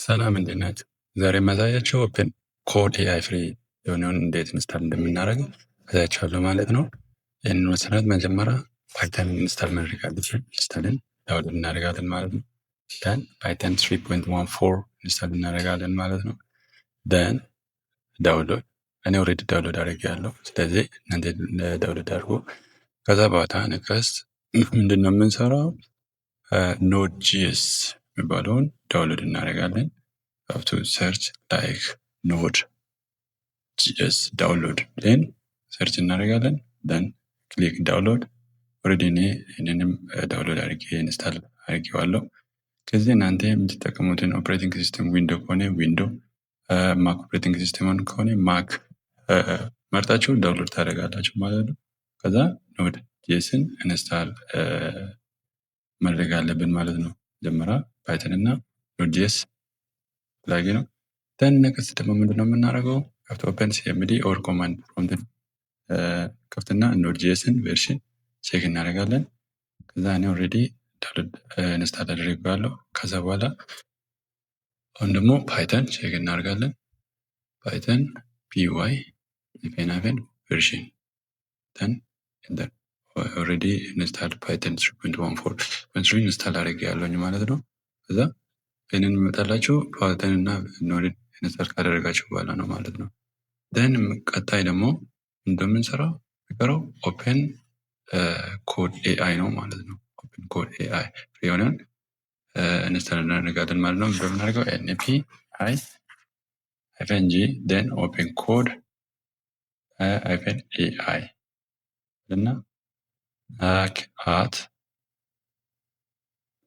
ሰላም እንዴት ናችሁ? ዛሬ የማሳያችሁ ኦፕን ኮድ ኤአይ ፍሪ የሆነውን እንዴት ኢንስታል እንደምናደርግ አሳያችኋለሁ ማለት ነው። ይህንን መሰረት መጀመሪያ ፓይተን ኢንስታል ማድረግ አለብን። ኢንስታልን ዳውንሎድ እናደርጋለን ማለት ነው። ደን ፓይተን 3.14 ኢንስታል እናደርጋለን ማለት ነው። ደን ዳውንሎድ እኔ ኦልሬዲ ዳውንሎድ አድርጌያለሁ። ስለዚህ እናንተ ዳውንሎድ አድርጉ። ከዛ በኋላ ኔክስት ምንድነው የምንሰራው? ኖድ ጂኤስ የሚባለውን ዳውንሎድ እናደርጋለን። ሀብቱ ሰርች ላይክ ኖድ ጂኤስ ዳውንሎድ ን ሰርች እናደርጋለን። ደን ክሊክ ዳውንሎድ። ኦልሬዲ እኔ ይህንንም ዳውንሎድ አድርጌ ኢንስታል አድርጌዋለሁ። ከዚህ እናንተ የምትጠቀሙትን ኦፕሬቲንግ ሲስተም ዊንዶ ከሆነ ዊንዶ፣ ማክ ኦፕሬቲንግ ሲስተም ከሆነ ማክ መርጣችሁ ዳውንሎድ ታደርጋላችሁ ማለት ነው። ከዛ ኖድ ጂኤስን ኢንስታል ማድረግ አለብን ማለት ነው። መጀመሪያ ፓይተን እና ኖድ ጂኤስ ላይ ነው። ደን ኔክስት ደግሞ ምንድነው የምናደርገው? ኦፕን ሲኤምዲ ኦር ኮማንድ ፕሮምፕት ከፍትና ኖድ ጂኤስን ቨርሽን ቼክ እናደርጋለን። ከዛ እኔ ኦልሬዲ ኢንስታል አድርጌዋለሁ። ከዛ በኋላ አሁን ደግሞ ፓይተን ቼክ እናደርጋለን። ፓይተን ፒዋይ ኢፔናቨን ቨርሽን ደን ኢንተር ኦልሬዲ ኢንስታል ፓይተን 3.14 ኢንስታል አድርጌያለሁኝ ማለት ነው። ከዛ ይህንን የሚመጣላችሁ ፓይተን እና ኖድን ኢንስታል ካደረጋችሁ በኋላ ነው ማለት ነው። ደን ቀጣይ ደግሞ እንደምንሰራው የሚቀረው ኦፕን ኮድ ኤአይ ነው ማለት ነው። ኦፕን ኮድ ኤአይ የሆነን ኢንስታል እናደርጋለን ማለት ነው። እንደምናደርገው ኤንፒ አይ -g ደን ኦፕን ኮድ -ኤአይ እና አት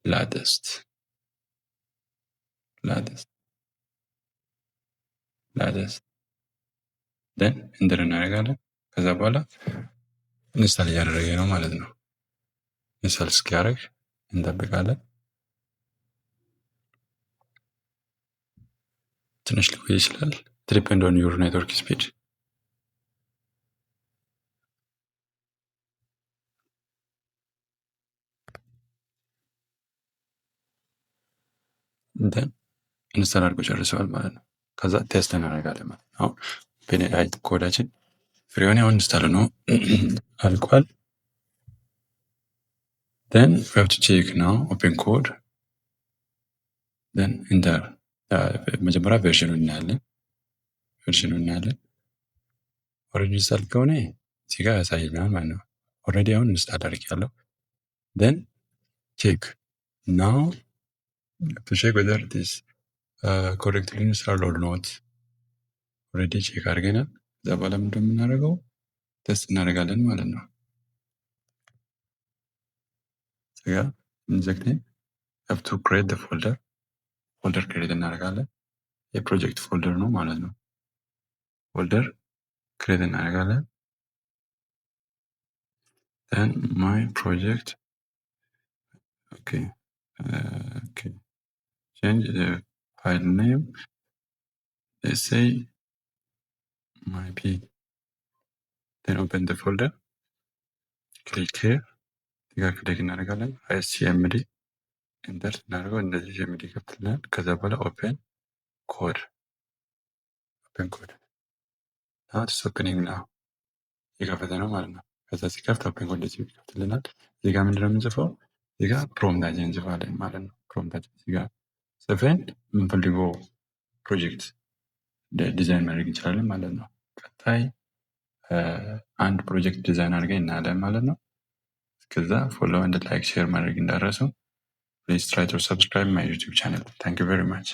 ላተስት ደን ኢንተር እናደርጋለን። ከዛ በኋላ ኢንስታል እያደረገ ነው ማለት ነው። ኢንስታል እስኪያደርግ እንጠብቃለን። ትንሽ ሊቆይ ይችላል። ዲፔንድ ኦን ዩር ኔትወርክ ስፒድ። ደን ኢንስታል አድርጎ ጨርሰዋል ማለት ነው። ከዛ ቴስት እናደርጋለን ማለት ነው። አሁን በኤአይ ኮዳችን ፍሬውን አሁን ኢንስታል ነው አልቋል። ደን ዊ ሃቭ ቱ ቼክ ናው ኦፕን ኮድ ደን ኢንተር። መጀመሪያ ቨርሽኑን እናያለን። ኦልሬዲ ኢንስታል ከሆነ እዚህ ጋር ያሳየናል ማለት ነው። ኦልሬዲ አሁን ኢንስታል አድርጌያለሁ። ደን ቼክ ናው to check whether it is correctly installed or not. ኦልሬዲ ቼክ አድርገናል። ከዛ በኋላ ምንድን ነው የምናደርገው? ቴስት እናደርጋለን ማለት ነው። እዚጋ ኢንጀክቲንግ have to create the folder ክሬት እናደርጋለን። የፕሮጀክት ፎልደር ነው ማለት ነው። ፎልደር ክሬት እናደርጋለን። then my project okay change the file name, let's say my p, then open the folder, click here ክሊክ እናደርጋለን። cmd ኢንተር እናደርገው እንደዚህ cmd ይከፍትልናል። ከዛ በኋላ ኦፕን ኮድ now it's opening now የከፈተ ነው ማለት ነው። ከዛ ሲከፍት ኦፕን ኮድ እንደዚህ ይከፍትልናል። እዚህ ጋር ምንድነው የምንጽፈው? እዚህ ጋር ፕሮምፕታችን እንጽፋለን ማለት ነው። ፕሮምፕታችን እዚህ ጋር ጽፈን የምንፈልገው ፕሮጀክት ዲዛይን ማድረግ እንችላለን ማለት ነው። ቀጣይ አንድ ፕሮጀክት ዲዛይን አድርገን እናያለን ማለት ነው። እስከዛ ፎሎ and like share ማድረግ እንዳትረሱ። Please try to subscribe my YouTube channel. Thank you very much.